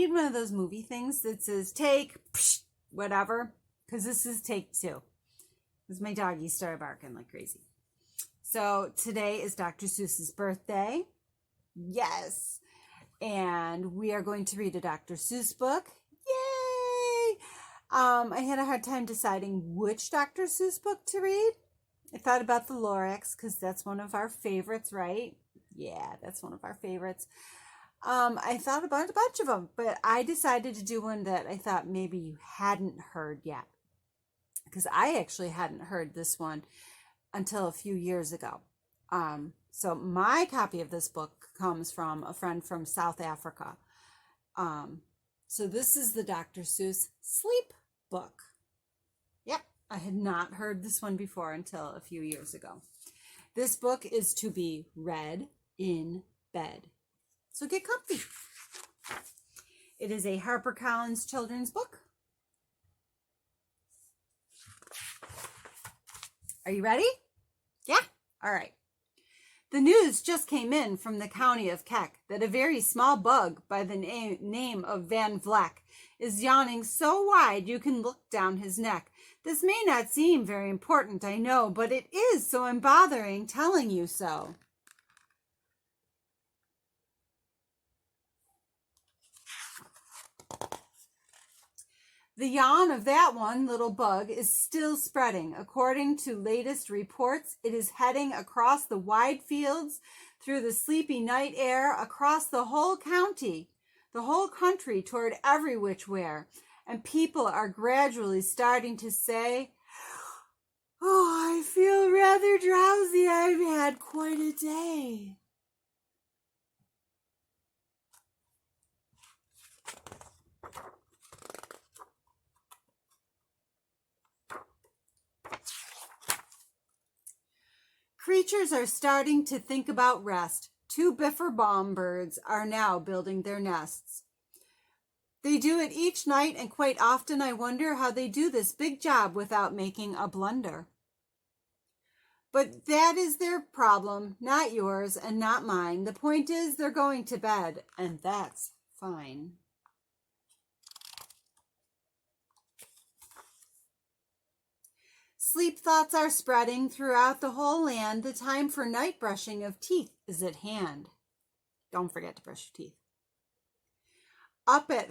need one of those movie things that says take, psh, whatever, because this is take 2. Because my doggy started barking like crazy. So today is Dr. Seuss's birthday. Yes. And we are going to read a Dr. Seuss book. Yay! I had a hard time deciding which Dr. Seuss book to read. I thought about the Lorax because that's one of our favorites, right? Yeah, that's one of our favorites. I thought about a bunch of them, but I decided to do one that I thought maybe you hadn't heard yet. Because I actually hadn't heard this one until a few years ago. So my copy of this book comes from a friend from South Africa. So this is the Doctor Seuss Sleep Book. Yep, I had not heard this one before until a few years ago. This book is to be read in bed. So get comfy. It is a HarperCollins children's book. Are you ready? Yeah? All right. The news just came in from the county of Keck that a very small bug by the name of Van Vleck is yawning so wide you can look down his neck. This may not seem very important, I know, but it is, so I'm bothering telling you so. The yawn of that one little bug is still spreading. According to latest reports, it is heading across the wide fields, through the sleepy night air, across the whole country, toward every which where. And people are gradually starting to say, "Oh, I feel rather drowsy. I've had quite a day." Creatures are starting to think about rest. 2 biffer birds are now building their nests. They do it each night, and quite often I wonder how they do this big job without making a blunder. But that is their problem, not yours and not mine. The point is they're going to bed, and that's fine. Sleep thoughts are spreading throughout the whole land. The time for night brushing of teeth is at hand. Don't forget to brush your teeth. Up at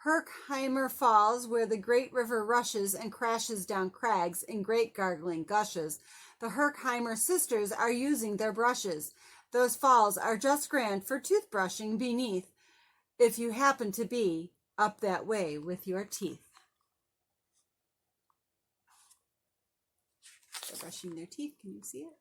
Herkheimer Falls, where the great river rushes and crashes down crags in great gargling gushes, the Herkheimer sisters are using their brushes. Those falls are just grand for toothbrushing beneath, if you happen to be up that way with your teeth. They're brushing their teeth. Can you see it?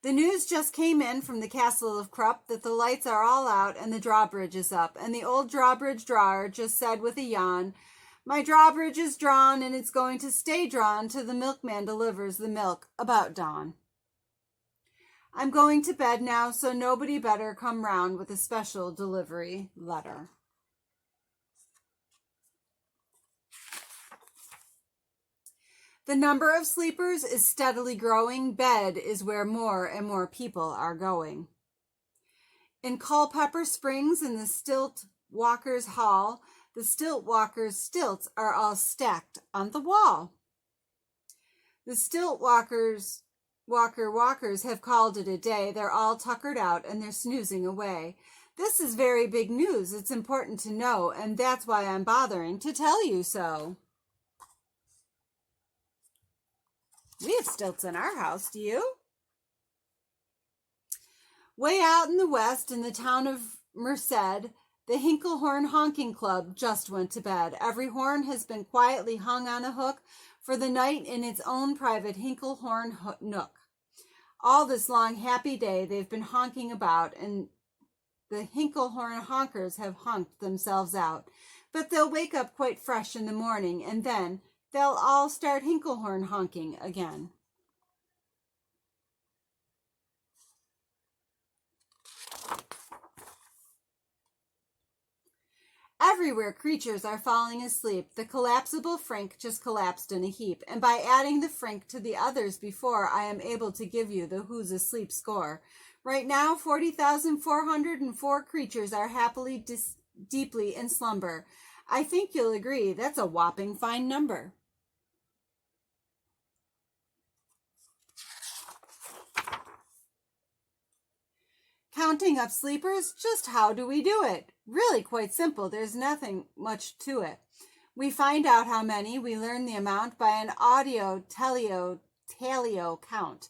The news just came in from the castle of Krupp that the lights are all out and the drawbridge is up. And the old drawbridge drawer just said with a yawn, "My drawbridge is drawn and it's going to stay drawn till the milkman delivers the milk about dawn. I'm going to bed now, so nobody better come round with a special delivery letter." The number of sleepers is steadily growing. Bed is where more and more people are going. In Culpeper Springs, in the Stilt Walkers' Hall, the Stilt Walkers' stilts are all stacked on the wall. The Stilt Walkers have called it a day. They're all tuckered out and they're snoozing away. This is very big news. It's important to know, and that's why I'm bothering to tell you so. We have stilts in our house, do you? Way out in the west, in the town of Merced, the Hinklehorn Honking Club just went to bed. Every horn has been quietly hung on a hook for the night in its own private Hinklehorn nook. All this long happy day they've been honking about, and the Hinklehorn honkers have honked themselves out. But they'll wake up quite fresh in the morning, and then they'll all start Hinklehorn honking again. Everywhere creatures are falling asleep. The collapsible Frink just collapsed in a heap, and by adding the Frink to the others before, I am able to give you the Who's Asleep score. Right now, 40,404 creatures are happily deeply in slumber. I think you'll agree that's a whopping fine number. Counting up sleepers, just how do we do it? Really quite simple. There's nothing much to it. We find out how many, we learn the amount by an talio count.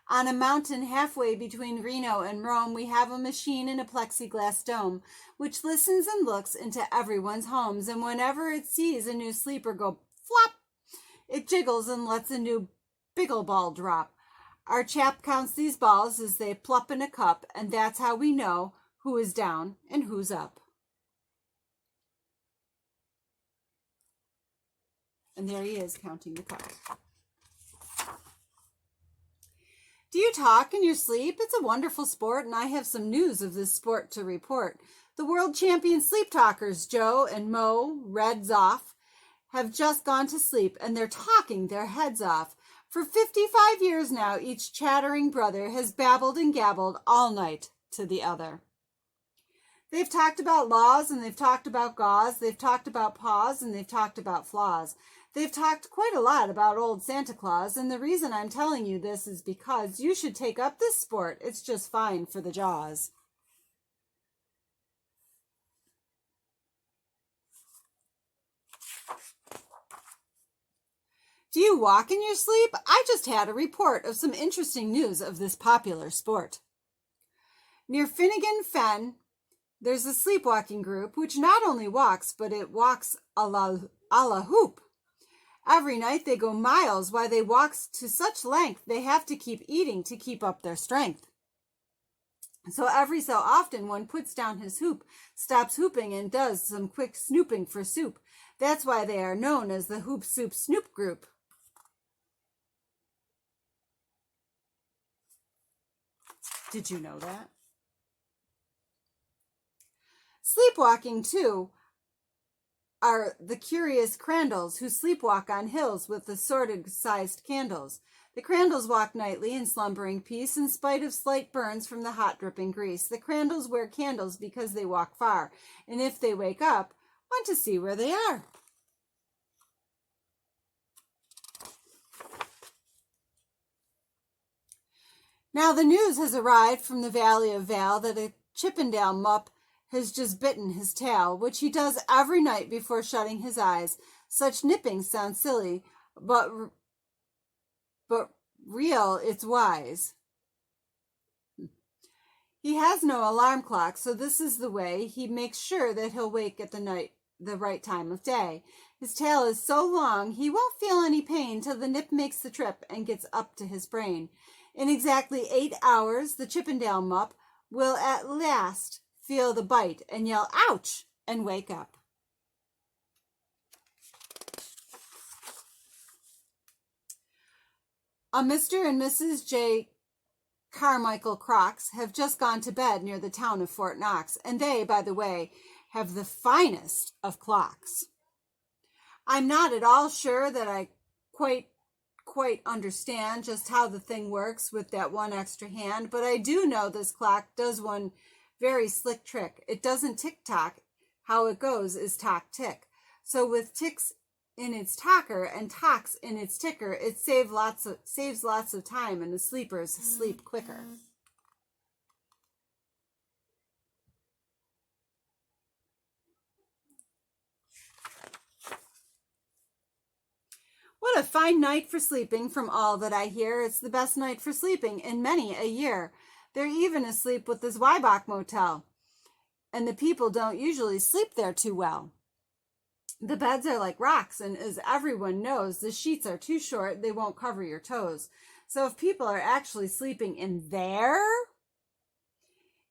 On a mountain halfway between Reno and Rome, we have a machine in a plexiglass dome, which listens and looks into everyone's homes, and whenever it sees a new sleeper go flop, it jiggles and lets a new biggle ball drop. Our chap counts these balls as they plop in a cup, and that's how we know who is down and who's up. And there he is counting the cups. Do you talk in your sleep? It's a wonderful sport, and I have some news of this sport to report. The world champion sleep talkers, Joe and Mo Redzoff, have just gone to sleep, and they're talking their heads off. For 55 years now, each chattering brother has babbled and gabbled all night to the other. They've talked about laws, and they've talked about gauze. They've talked about paws, and they've talked about flaws. They've talked quite a lot about old Santa Claus, and the reason I'm telling you this is because you should take up this sport. It's just fine for the jaws. Do you walk in your sleep? I just had a report of some interesting news of this popular sport. Near Finnegan Fen, there's a sleepwalking group which not only walks, but it walks a la hoop. Every night they go miles while they walk to such length they have to keep eating to keep up their strength. So every so often one puts down his hoop, stops hooping, and does some quick snooping for soup. That's why they are known as the Hoop Soup Snoop Group. Did you know that? Sleepwalking, too, are the curious crandalls who sleepwalk on hills with assorted-sized candles. The crandalls walk nightly in slumbering peace in spite of slight burns from the hot dripping grease. The crandalls wear candles because they walk far, and if they wake up, want to see where they are. Now the news has arrived from the Valley of Val that a Chippendale mup has just bitten his tail, which he does every night before shutting his eyes. Such nipping sounds silly, but real, it's wise. He has no alarm clock, so this is the way he makes sure that he'll wake at the right time of day. His tail is so long he won't feel any pain till the nip makes the trip and gets up to his brain. In exactly 8 hours, the Chippendale mup will at last feel the bite and yell, "Ouch!" and wake up. A Mr. and Mrs. J. Carmichael Crocs have just gone to bed near the town of Fort Knox, and they, by the way, have the finest of clocks. I'm not at all sure that I quite understand just how the thing works with that one extra hand, but I do know this clock does one very slick trick. It doesn't tick-tock. How it goes is tock-tick. So with ticks in its talker and tocks in its ticker, it saves lots of time, and the sleepers sleep quicker. What a fine night for sleeping from all that I hear. It's the best night for sleeping in many a year. They're even asleep with this Zweiback motel, and the people don't usually sleep there too well. The beds are like rocks, and as everyone knows, the sheets are too short, they won't cover your toes. So if people are actually sleeping in there,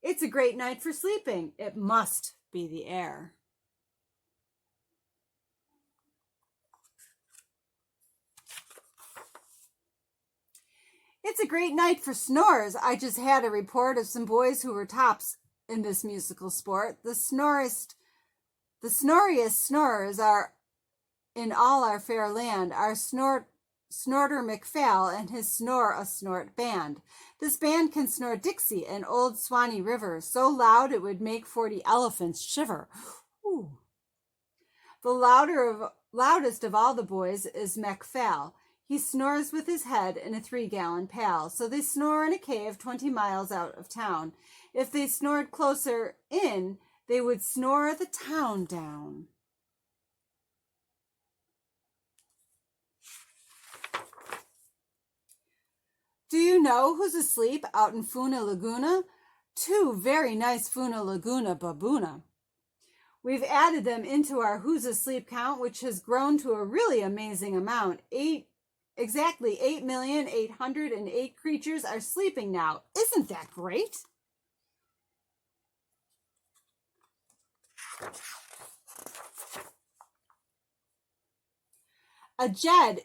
it's a great night for sleeping. It must be the air. It's a great night for snores. I just had a report of some boys who were tops in this musical sport. The snoriest snorers are in all our fair land. Our Snorter McPhail and his Snore a Snort band. This band can snore Dixie and Old Swanee River so loud it would make 40 elephants shiver. Ooh. The loudest of all the boys is McPhail. He snores with his head in a 3-gallon pail. So they snore in a cave 20 miles out of town. If they snored closer in, they would snore the town down. Do you know who's asleep out in Funa Laguna? 2 very nice Funa Laguna baboona. We've added them into our Who's Asleep count, which has grown to a really amazing amount. Exactly 8,808,000 creatures are sleeping now. Isn't that great? A jed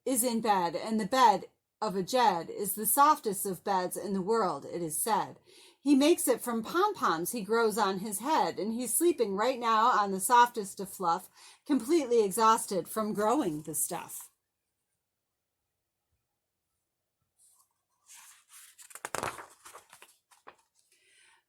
is in bed, and the bed of a jed is the softest of beds in the world, it is said. He makes it from pom-poms he grows on his head, and he's sleeping right now on the softest of fluff, completely exhausted from growing the stuff.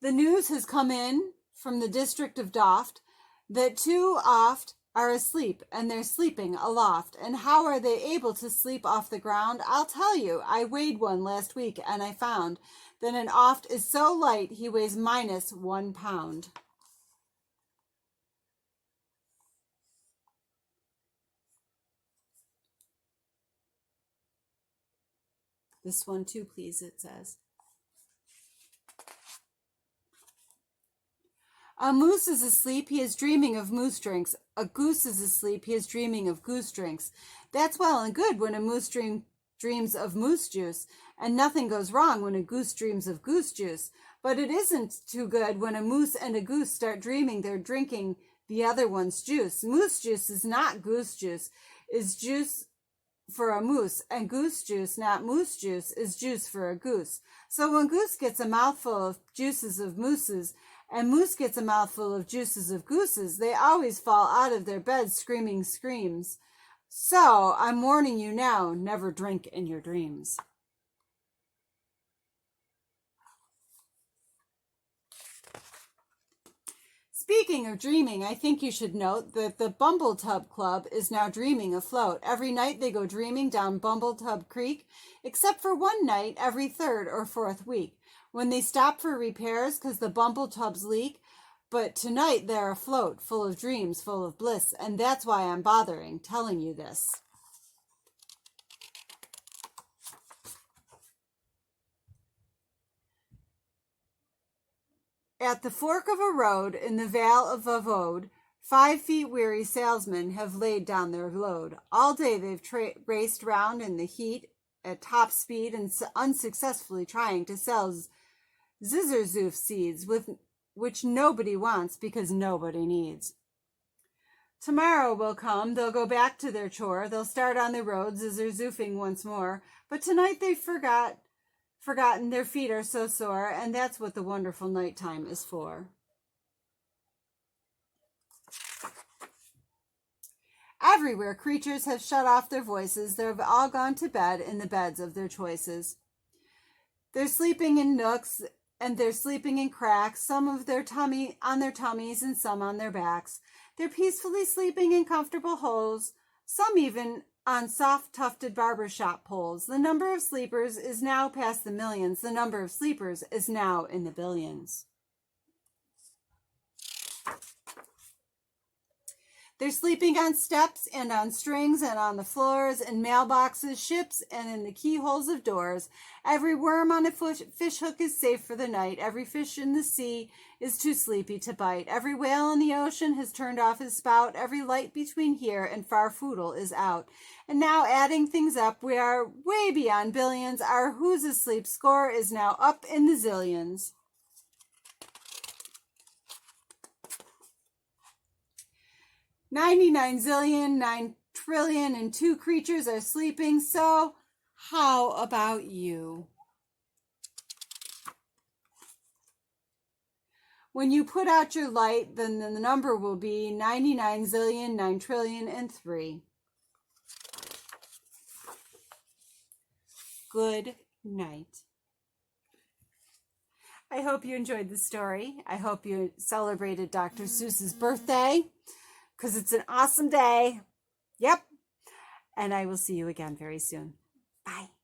The news has come in from the district of Doft that 2 oft are asleep, and they're sleeping aloft. And how are they able to sleep off the ground? I'll tell you. I weighed one last week, and I found that an oft is so light he weighs minus 1 pound. This one too, please, it says. A moose is asleep, he is dreaming of moose drinks. A goose is asleep, he is dreaming of goose drinks. That's well and good when a moose dreams of moose juice, and nothing goes wrong when a goose dreams of goose juice. But it isn't too good when a moose and a goose start dreaming they're drinking the other one's juice. Moose juice is not goose juice, is juice for a moose, and goose juice, not moose juice, is juice for a goose. So when goose gets a mouthful of juices of mooses, and moose gets a mouthful of juices of gooses, they always fall out of their beds screaming screams. So I'm warning you now, never drink in your dreams. Speaking of dreaming, I think you should note that the Bumbletub Club is now dreaming afloat. Every night they go dreaming down Bumbletub Creek, except for one night every 3rd or 4th week, when they stop for repairs because the Bumbletubs leak. But tonight they're afloat, full of dreams, full of bliss, and that's why I'm telling you this. At the fork of a road in the Vale of Vavode, 5 feet weary salesmen have laid down their load. All day they've raced round in the heat at top speed and unsuccessfully trying to sell Zizzerzoot seeds, which nobody wants because nobody needs. Tomorrow will come, they'll go back to their chore, they'll start on the road Zizzerzoofing once more, but tonight they've forgotten their feet are so sore, and that's what the wonderful nighttime is for. Everywhere creatures have shut off their voices, they've all gone to bed in the beds of their choices. They're sleeping in nooks, and they're sleeping in cracks, some of their on their tummies and some on their backs. They're peacefully sleeping in comfortable holes, some even on soft tufted barbershop poles. The number of sleepers is now past the millions. The number of sleepers is now in the billions. They're sleeping on steps and on strings and on the floors, in mailboxes, ships, and in the keyholes of doors. Every worm on a fish hook is safe for the night. Every fish in the sea is too sleepy to bite. Every whale in the ocean has turned off his spout. Every light between here and Farfoodle is out. And now, adding things up, we are way beyond billions. Our Who's Asleep score is now up in the zillions. 99,9,000,000,002 creatures are sleeping, so how about you? When you put out your light, then the number will be 99,000,000,9,000,003. good night. I hope you enjoyed the story. I hope you celebrated Dr. Seuss's birthday because it's an awesome day. Yep. And I will see you again very soon. Bye.